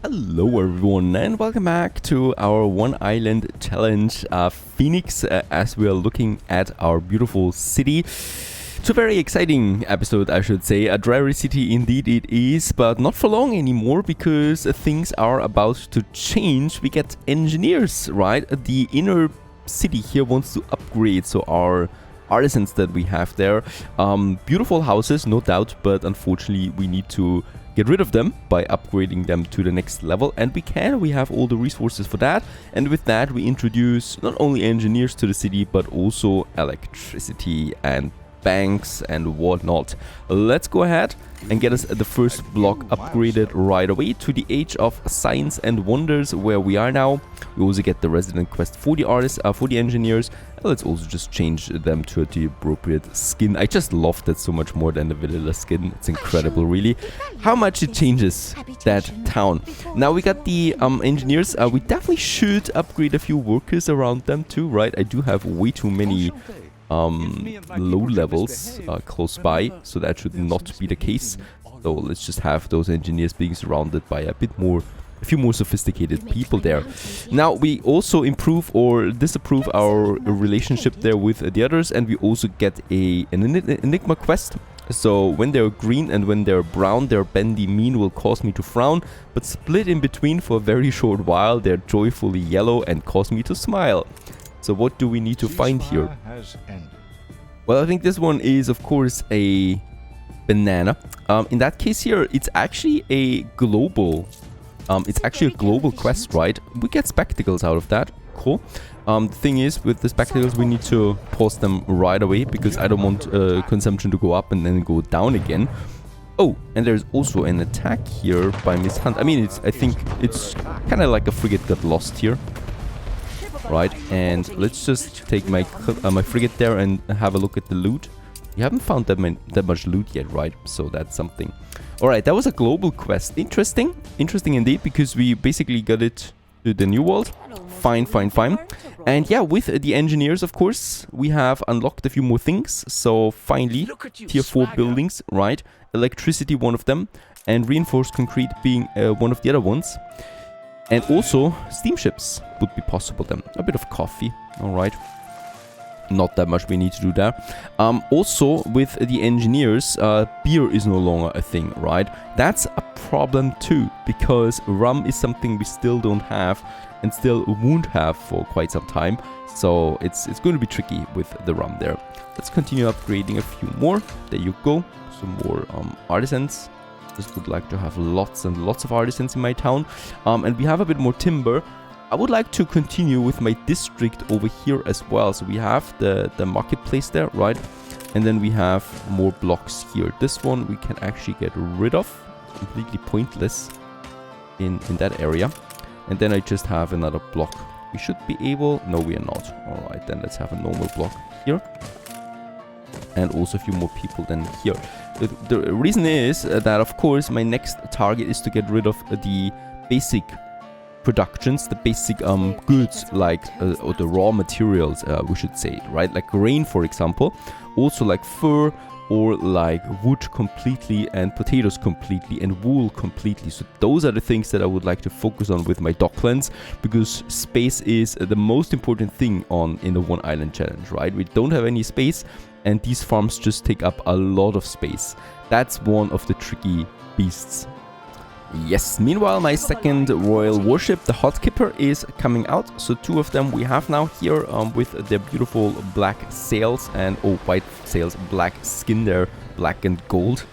Hello everyone and welcome back to our One Island Challenge Phoenix as we are looking at our beautiful city. It's a very exciting episode, I should say. A dreary city indeed it is, but not for long anymore because things are about to change. We get engineers, right? The inner city here wants to upgrade, so our artisans that we have there, beautiful houses, no doubt, but unfortunately we need to get rid of them by upgrading them to the next level, and we have all the resources for that. And with that we introduce not only engineers to the city but also electricity and banks and whatnot. Let's go ahead and get us the first block upgraded right away to the Age of Science and Wonders, where we are now. We also get the resident quest for the artists, for the engineers. Let's also just change them to the appropriate skin. I just love that so much more than the vanilla skin. It's incredible, really, how much it changes that town. Now we got the engineers. We definitely should upgrade a few workers around them too, right? I do have way too many low levels close by, so that should not be the case. So let's just have those engineers being surrounded by a few more sophisticated people there. Now we also improve or disapprove our relationship there with the others, and we also get an enigma quest. So when they're green and when they're brown, their bendy mean will cause me to frown, but split in between for a very short while, they're joyfully yellow and cause me to smile. So what do we need to find here? Well, I think this one is of course a banana. In that case here, it's actually a global quest, right? We get spectacles out of that. Cool. The thing is, with the spectacles we need to pause them right away because I don't want consumption to go up and then go down again. Oh, and there's also an attack here by Miss Hunt. I mean, I think it's kind of like a frigate got lost here. Right, and let's just take my frigate there and have a look at the loot. You haven't found that much loot yet, right? So that's something. Alright, that was a global quest. Interesting indeed, because we basically got it to the new world. Fine. And yeah, with the engineers, of course, we have unlocked a few more things. So finally, tier 4 buildings, right? Electricity, one of them, and reinforced concrete being one of the other ones. And also, steamships would be possible then. A bit of coffee, alright. Not that much we need to do there. Also, with the engineers, beer is no longer a thing, right? That's a problem too, because rum is something we still don't have and still won't have for quite some time. So it's going to be tricky with the rum there. Let's continue upgrading a few more. There you go. Some more artisans. Just would like to have lots and lots of artisans in my town, and we have a bit more timber. I would like to continue with my district over here as well. So we have the marketplace there, right? And then we have more blocks here. This one we can actually get rid of, completely pointless in that area. And then I just have another block. We should be able, no we are not. All right, then let's have a normal block here. And also a few more people than here. The reason is that, of course, my next target is to get rid of the basic productions, the basic goods, like or the raw materials, we should say, right? Like grain, for example. Also like fur, or like wood completely, and potatoes completely, and wool completely. So those are the things that I would like to focus on with my Docklands, because space is the most important thing in the One Island Challenge, right? We don't have any space, and these farms just take up a lot of space. That's one of the tricky beasts. Yes, meanwhile my second royal warship, the Hot Kipper, is coming out. So 2 of them we have now here with their beautiful black sails and white sails, black skin there, black and gold.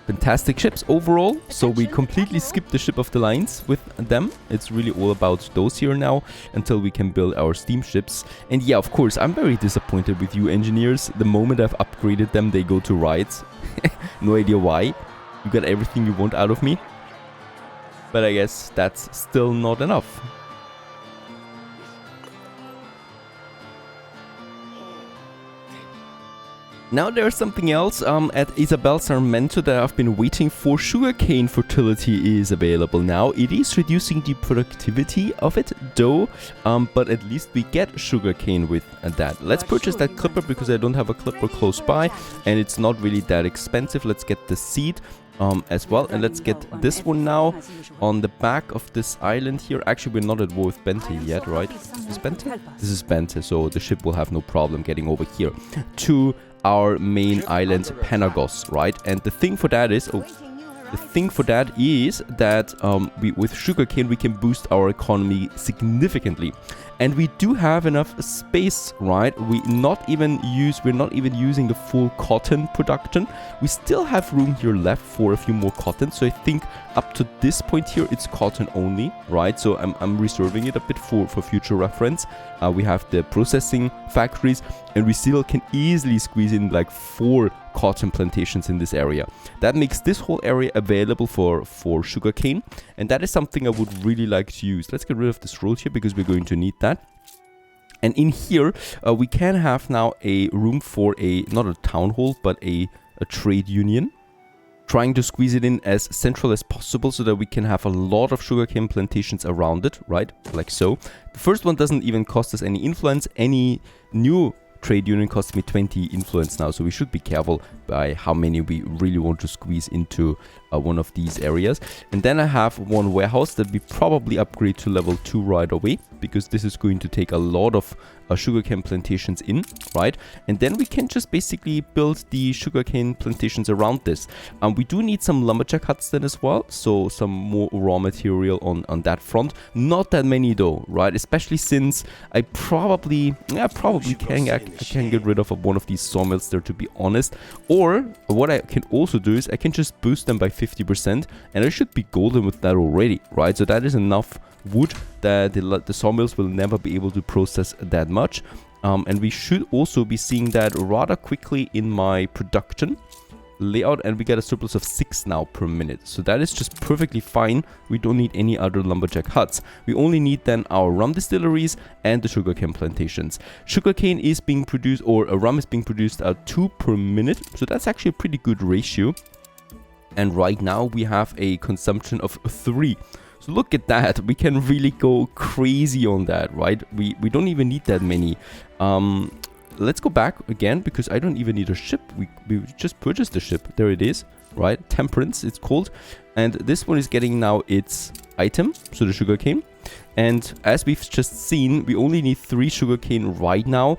Fantastic ships overall, so we completely skipped the ship of the lines with them. It's really all about those here now until we can build our steamships. And yeah, of course, I'm very disappointed with you engineers. The moment I've upgraded them, they go to riots. No idea why. You got everything you want out of me. But I guess that's still not enough. Now there's something else at Isabel Sarmento that I've been waiting for. Sugarcane fertility is available now. It is reducing the productivity of it though, but at least we get sugarcane with that. Let's purchase that clipper because I don't have a clipper close by and it's not really that expensive. Let's get the seed. as well. And let's get this one now on the back of this island here. Actually, we're not at war with Bente yet, right? Is this Bente? This is Bente, so the ship will have no problem getting over here to our main island, Panagos, right? And the thing for that is... with sugarcane we can boost our economy significantly, and we do have enough space, right? We're not even using the full cotton production. We still have room here left for a few more cotton, so I think up to this point here it's cotton only, right? So I'm reserving it a bit for future reference. We have the processing factories, and we still can easily squeeze in like 4 cotton plantations in this area. That makes this whole area available for sugarcane, and that is something I would really like to use. Let's get rid of this road here because we're going to need that. And in here we can have now a room for not a town hall but a trade union, trying to squeeze it in as central as possible so that we can have a lot of sugarcane plantations around it, right? Like so. The first one doesn't even cost us any influence. Any new trade union costs me 20 influence now, so we should be careful by how many we really want to squeeze into one of these areas. And then I have one warehouse that we probably upgrade to level 2 right away, because this is going to take a lot of sugarcane plantations in, right? And then we can just basically build the sugarcane plantations around this. We do need some lumberjack huts then as well, so some more raw material on that front. Not that many though, right? Especially since I probably can get rid of one of these sawmills there, to be honest. Or what I can also do is I can just boost them by 50%, and I should be golden with that already, right? So that is enough wood that the sawmills will never be able to process that much. And we should also be seeing that rather quickly in my production layout, and we get a surplus of 6 now per minute. So that is just perfectly fine. We don't need any other lumberjack huts. We only need then our rum distilleries and the sugarcane plantations. Sugarcane is being produced, or rum is being produced at 2 per minute. So that's actually a pretty good ratio. And right now we have a consumption of 3. So look at that. We can really go crazy on that, right? We don't even need that many. Let's go back again, because I don't even need a ship. We just purchased the ship. There it is, right? Temperance, it's called. And this one is getting now its item, so the sugarcane. And as we've just seen, we only need 3 sugarcane right now.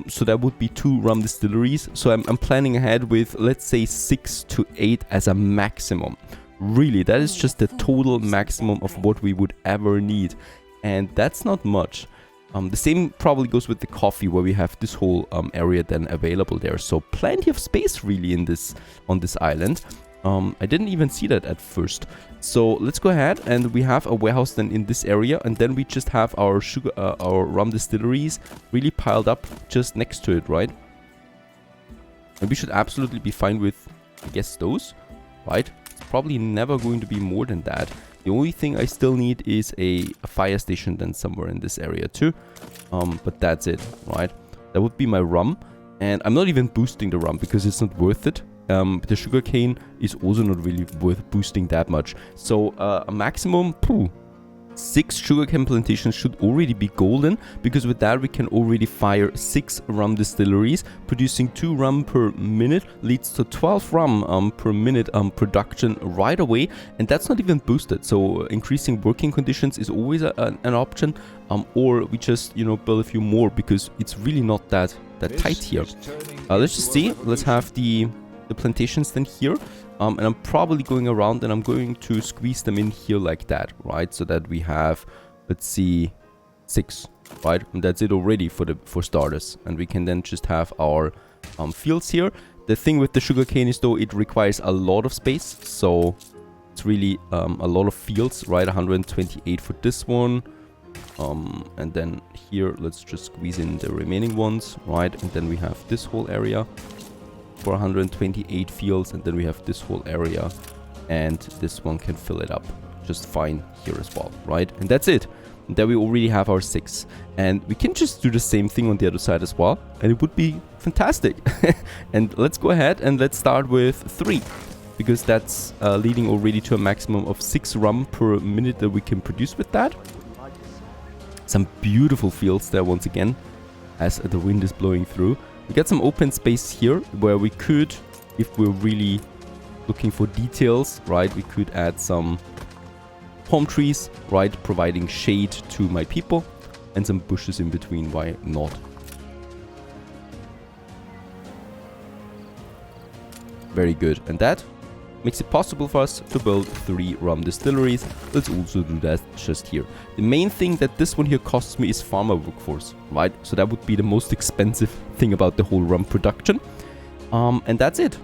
So that would be 2 rum distilleries. So I'm planning ahead with, let's say, 6 to 8 as a maximum. Really, that is just the total maximum of what we would ever need. And that's not much. The same probably goes with the coffee, where we have this whole area then available there. So plenty of space really on this island. I didn't even see that at first. So let's go ahead, and we have a warehouse then in this area, and then we just have our our rum distilleries really piled up just next to it, right? And we should absolutely be fine with, I guess, those, right? It's probably never going to be more than that. The only thing I still need is a fire station then somewhere in this area too. But that's it, right? That would be my rum. And I'm not even boosting the rum because it's not worth it. The sugarcane is also not really worth boosting that much. So a maximum 6 sugarcane plantations should already be golden, because with that we can already fire 6 rum distilleries. Producing 2 rum per minute leads to 12 rum per minute production right away, and that's not even boosted. So increasing working conditions is always an option, or we just build a few more, because it's really not that tight here. Let's just see. Let's have the plantations then here. And I'm probably going around and I'm going to squeeze them in here like that, right? So that we have, let's see, 6, right? And that's it already for starters. And we can then just have our fields here. The thing with the sugarcane is, though, it requires a lot of space. So it's really a lot of fields, right? 128 for this one. And then here, let's just squeeze in the remaining ones, right? And then we have this whole area for 128 fields, and then we have this whole area, and this one can fill it up just fine here as well, right? And that's it. And there we already have our 6, and we can just do the same thing on the other side as well, and it would be fantastic. And let's go ahead and let's start with 3, because that's leading already to a maximum of 6 rum per minute that we can produce with that. Some beautiful fields there once again, as the wind is blowing through. We got some open space here where we could, if we're really looking for details, right? We could add some palm trees, right? Providing shade to my people. And some bushes in between, why not? Very good. And that makes it possible for us to build 3 rum distilleries. Let's also do that just here. The main thing that this one here costs me is farmer workforce, right? So that would be the most expensive thing about the whole rum production. And that's it.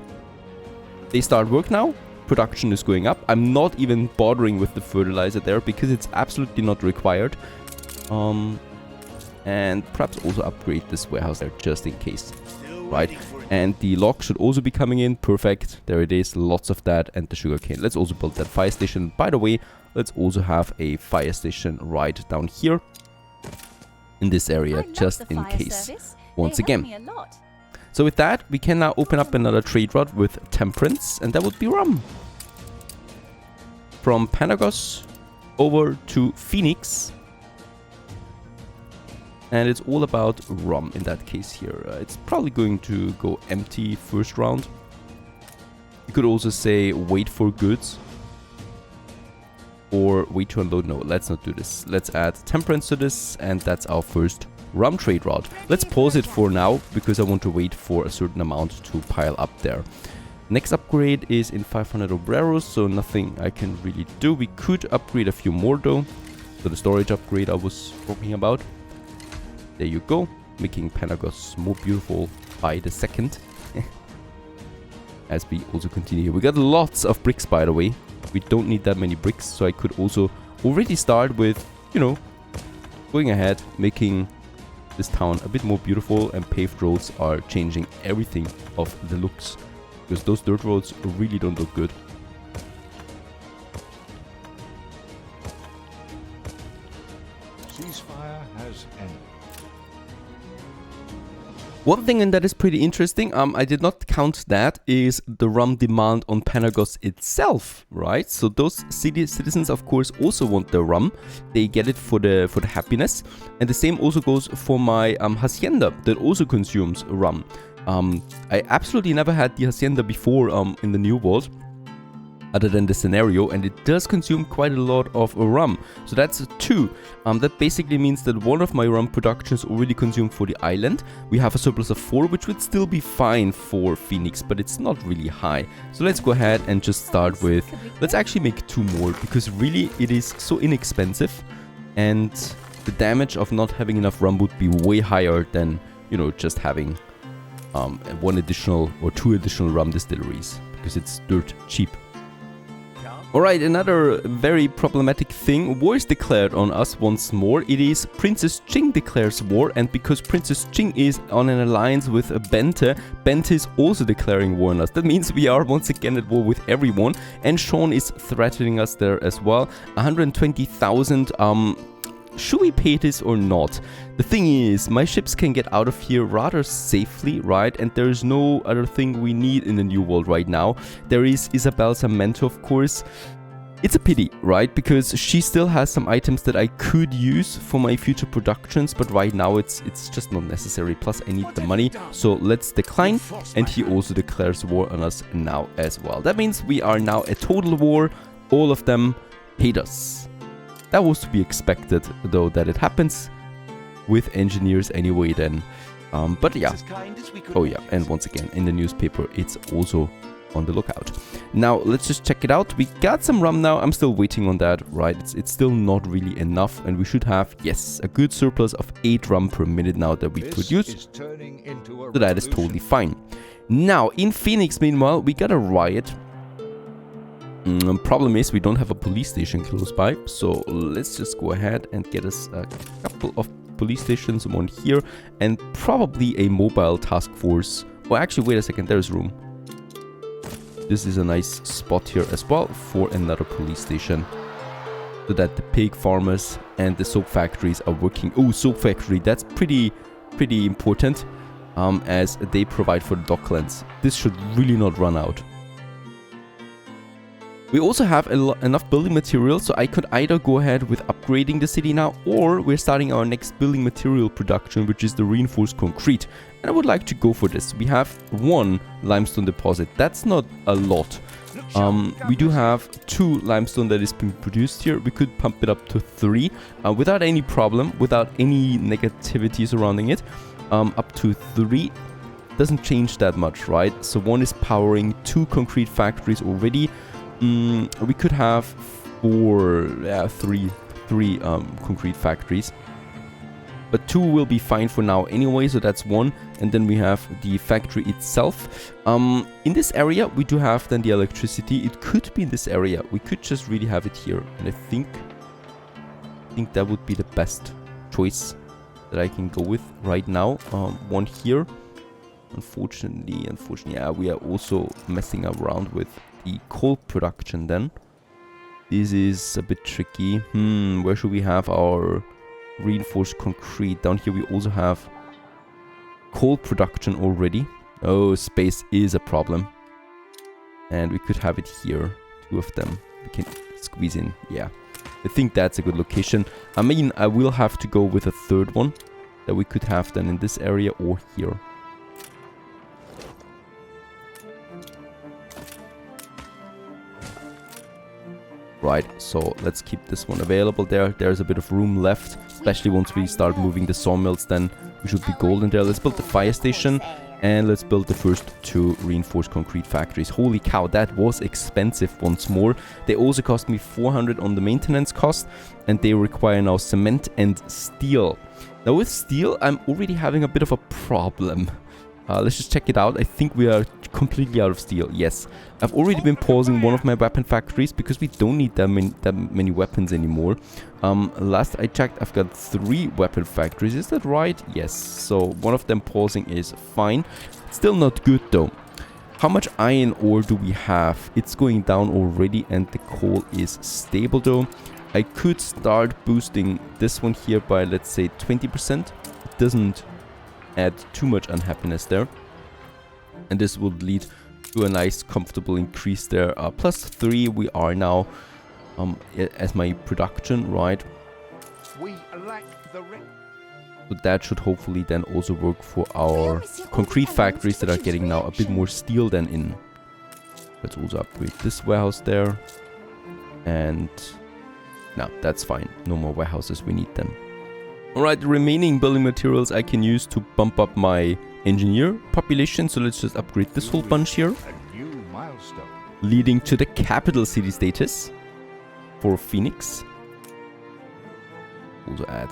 They start work now. Production is going up. I'm not even bothering with the fertilizer there because it's absolutely not required. And perhaps also upgrade this warehouse there just in case, right? And the log should also be coming in. Perfect. There it is. Lots of that. And the sugarcane. Let's also build that fire station. By the way, let's also have a fire station right down here in this area just in case once again. So with that, we can now open up another trade route with temperance, and that would be rum. From Panagos over to Phoenix. And it's all about rum in that case here. It's probably going to go empty first round. You could also say wait for goods. Or wait to unload. No, let's not do this. Let's add temperance to this. And that's our first rum trade route. Let's pause it for now because I want to wait for a certain amount to pile up there. Next upgrade is in 500 obreros, so nothing I can really do. We could upgrade a few more though. So the storage upgrade I was talking about. There you go, making Panagos more beautiful by the second. As we also continue. We got lots of bricks, by the way. We don't need that many bricks, so I could also already start with, you know, going ahead, making this town a bit more beautiful, and paved roads are changing everything of the looks. Because those dirt roads really don't look good. Ceasefire has ended. One thing that is pretty interesting, I did not count that, is the rum demand on Panagos itself, right? So those citizens, of course, also want the rum. They get it for the happiness, and the same also goes for my hacienda that also consumes rum. I absolutely never had the hacienda before in the New World, other than the scenario, and it does consume quite a lot of rum. So that's 2. That basically means that one of my rum productions already consumed for the island. We have a surplus of 4, which would still be fine for Phoenix, but it's not really high. So let's go ahead and just start with, let's actually make 2 more, because really it is so inexpensive, and the damage of not having enough rum would be way higher than, you know, just having 1 additional or 2 additional rum distilleries, because it's dirt cheap. Alright, another very problematic thing. War is declared on us once more. It is Princess Ching declares war, and because Princess Ching is on an alliance with Bente, Bente is also declaring war on us. That means we are once again at war with everyone, and Sean is threatening us there as well. 120,000, should we pay this or not? The thing is, my ships can get out of here rather safely, right? And there is no other thing we need in the New World right now. There is Isabel Samento, of course. It's a pity, right? Because she still has some items that I could use for my future productions, but right now it's just not necessary. Plus, I need the money, so let's decline. And he also declares war on us now as well. That means we are now at total war. All of them hate us. That was to be expected, though, that it happens with engineers anyway then. But yeah. Oh yeah, and once again, in the newspaper, it's also on the lookout. Now, let's just check it out. We got some rum now. I'm still waiting on that, right? It's still not really enough, and we should have, yes, a good surplus of 8 rum per minute now that we produce. So that is totally fine. Now, in Phoenix, meanwhile, we got a riot. Problem is we don't have a police station close by, so let's just go ahead and get us a couple of police stations, one here, and probably a mobile task force. Oh, actually, wait a second, there's room. This is a nice spot here as well for another police station, so that the pig farmers and the soap factories are working. Oh, soap factory, that's pretty important, as they provide for the Docklands. This should really not run out. We also have enough building materials, so I could either go ahead with upgrading the city now, or we're starting our next building material production, which is the reinforced concrete. And I would like to go for this. We have 1 limestone deposit. That's not a lot. We do have 2 limestone that is being produced here. We could pump it up to 3 without any problem, without any negativity surrounding it. Up to 3 doesn't change that much, right? So 1 is powering 2 concrete factories already. We could have 3 concrete factories. But 2 will be fine for now anyway, so that's 1. And then we have the factory itself. In this area, we do have then the electricity. It could be in this area. We could just really have it here. And I think that would be the best choice that I can go with right now. 1 here. Unfortunately, yeah, we are also messing around with the coal production then. This is a bit tricky. Where should we have our reinforced concrete? Down here we also have coal production already. Oh, space is a problem. And we could have it here. 2 of them. We can squeeze in. Yeah. I think that's a good location. I mean, I will have to go with a 3rd one that we could have then in this area or here. Right, so let's keep this one available there. There's a bit of room left, especially once we start moving the sawmills, then we should be golden there. Let's build the fire station and let's build the first 2 reinforced concrete factories. Holy cow, that was expensive once more. They also cost me 400 on the maintenance cost, and they require now cement and steel. Now with steel, I'm already having a bit of a problem. Let's just check it out. I think we are completely out of steel. Yes, I've already been pausing one of my weapon factories because we don't need that many weapons anymore. Last I checked, I've got 3 weapon factories. Is that right? Yes. So one of them pausing is fine. Still not good though. How much iron ore do we have? It's going down already, and the coal is stable though. I could start boosting this one here by, let's say, 20%. It doesn't add too much unhappiness there, and this would lead to a nice comfortable increase there. Plus 3 we are now as my production, right? We lack the so that should hopefully then also work for our concrete factories that are getting now a bit more steel than in. Let's also upgrade this warehouse there, and now that's fine. No more warehouses, we need them. Alright, the remaining building materials I can use to bump up my engineer population. So let's just upgrade this whole bunch here. Leading to the capital city status for Phoenix. Also add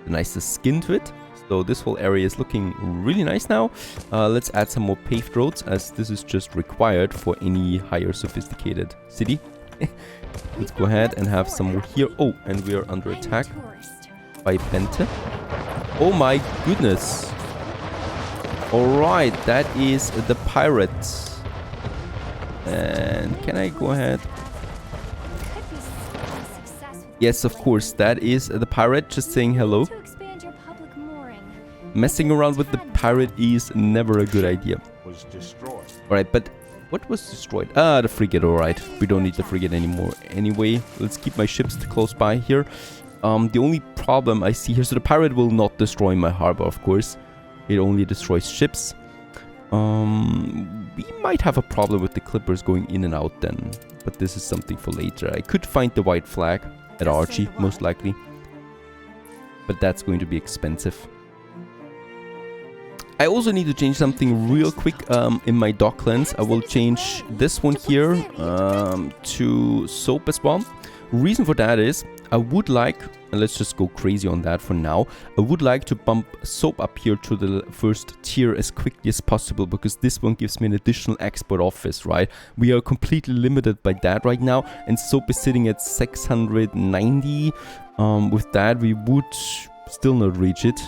the nicest skin to it. So this whole area is looking really nice now. Let's add some more paved roads, as this is just required for any higher sophisticated city. Let's go ahead and have some more here. Oh, and we are under attack by Bente. Oh my goodness. Alright, that is the pirate. And can I go ahead? Yes, of course, that is the pirate just saying hello. Messing around with the pirate is never a good idea. Alright, but what was destroyed? Ah, the frigate, alright. We don't need the frigate anymore. Anyway, let's keep my ships close by here. The only problem I see here, so the pirate will not destroy my harbor, of course. It only destroys ships. We might have a problem with the clippers going in and out then, but this is something for later. I could find the white flag at Archie, most likely, but that's going to be expensive. I also need to change something real quick in my Docklands. I will change this one here to soap as well. Reason for that is I would like, and let's just go crazy on that for now, I would like to bump soap up here to the first tier as quickly as possible, because this one gives me an additional export office, right? We are completely limited by that right now, and soap is sitting at 690. With that we would still not reach it,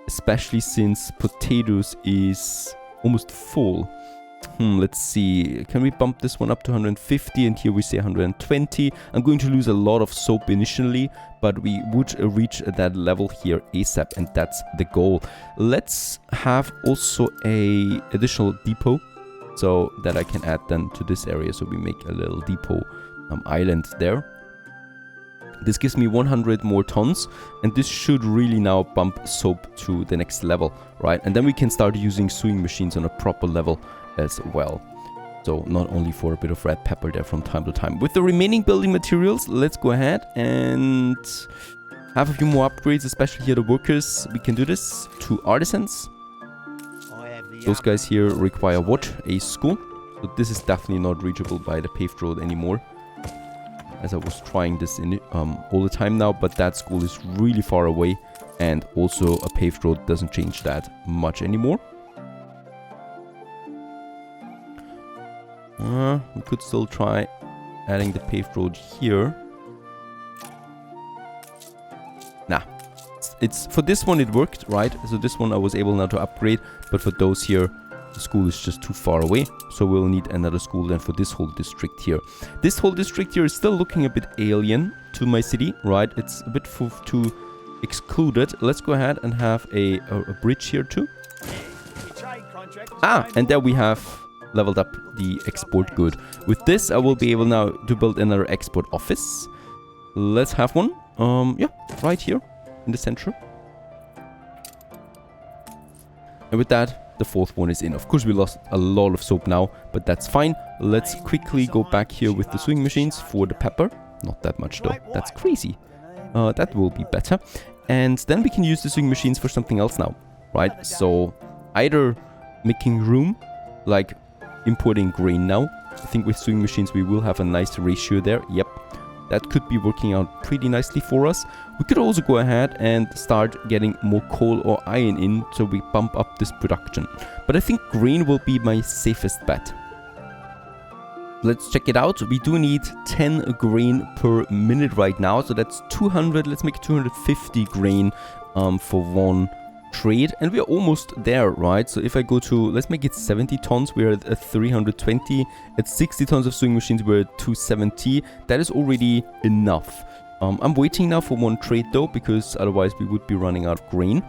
especially since potatoes is almost full. Let's see, can we bump this one up to 150, and here we say 120. I'm going to lose a lot of soap initially, but we would reach that level here ASAP, and that's the goal. Let's have also a additional depot, so that I can add then to this area, so we make a little depot island there. This gives me 100 more tons, and this should really now bump soap to the next level, right? And then we can start using sewing machines on a proper level as well. So not only for a bit of red pepper there from time to time. With the remaining building materials, let's go ahead and have a few more upgrades, especially here the workers. We can do this to artisans. Those guys here require what? A school. So this is definitely not reachable by the paved road anymore, as I was trying this in all the time now, but that school is really far away, and also a paved road doesn't change that much anymore. We could still try adding the paved road here. Nah, it's for this one it worked, right? So this one I was able now to upgrade, but for those here, the school is just too far away, so we'll need another school then for this whole district here. This whole district here is still looking a bit alien to my city, right? It's a bit too excluded. Let's go ahead and have a bridge here too. And there we have leveled up the export good. With this, I will be able now to build another export office. Let's have one. Yeah, right here in the center. And with that, the fourth one is in. Of course, we lost a lot of soap now, but that's fine. Let's quickly go back here with the sewing machines for the pepper. Not that much though. That's crazy. That will be better. And then we can use the sewing machines for something else now, right? So either making room, like importing grain now. I think with sewing machines we will have a nice ratio there. Yep, that could be working out pretty nicely for us. We could also go ahead and start getting more coal or iron in, so we bump up this production. But I think grain will be my safest bet. Let's check it out. We do need 10 grain per minute right now, so that's 200. Let's make 250 grain for one trade, and we're almost there, right? So if I go to, let's make it 70 tons, we're at 320. At 60 tons of sewing machines, we're at 270. That is already enough. I'm waiting now for one trade though, because otherwise we would be running out of grain.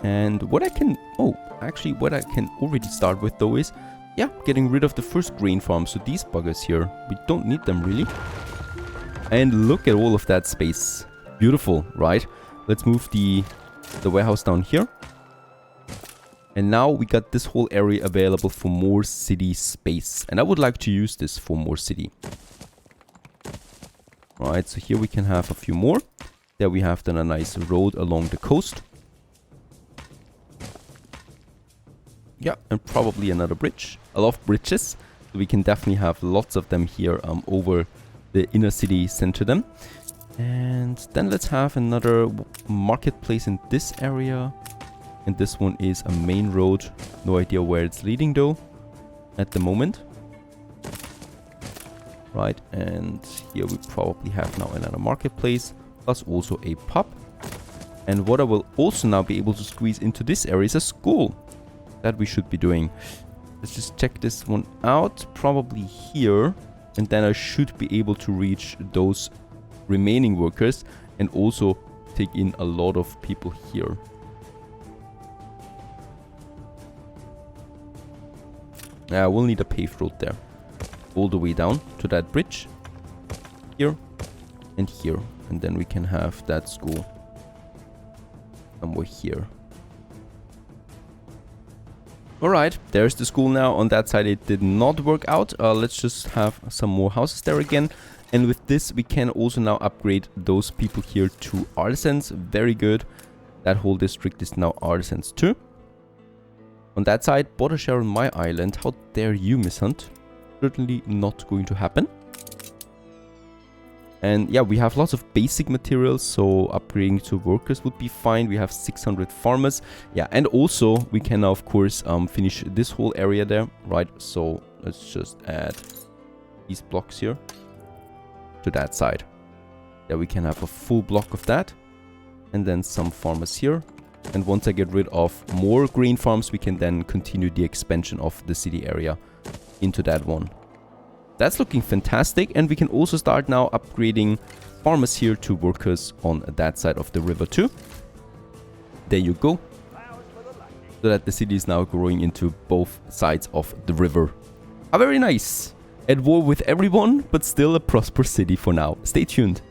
And what I can, what I can already start with though is, yeah, getting rid of the first grain farm. So these buggers here, we don't need them really. And look at all of that space. Beautiful, right? Let's move the warehouse down here. And now we got this whole area available for more city space. And I would like to use this for more city. Alright, so here we can have a few more. There we have then a nice road along the coast. Yeah, and probably another bridge. I love bridges. So we can definitely have lots of them here over the inner city center then. And then let's have another marketplace in this area. And this one is a main road. No idea where it's leading though at the moment. Right, and here we probably have now another marketplace, plus also a pub. And what I will also now be able to squeeze into this area is a school. That we should be doing. Let's just check this one out. Probably here. And then I should be able to reach those remaining workers and also take in a lot of people here. Yeah, we'll need a paved road there. All the way down to that bridge. Here and here. And then we can have that school somewhere here. Alright, there's the school now. On that side it did not work out. Let's just have some more houses there again. And with this we can also now upgrade those people here to artisans. Very good. That whole district is now artisans too. On that side, border share on my island. How dare you, Miss Hunt? Certainly not going to happen. And yeah, we have lots of basic materials, so upgrading to workers would be fine. We have 600 farmers. Yeah, and also we can now, of course, finish this whole area there, right? So let's just add these blocks here to that side. Yeah, we can have a full block of that. And then some farmers here. And once I get rid of more green farms, we can then continue the expansion of the city area into that one. That's looking fantastic, and we can also start now upgrading farmers here to workers on that side of the river too. There you go. So that the city is now growing into both sides of the river. Very nice. At war with everyone, but still a prosperous city for now. Stay tuned.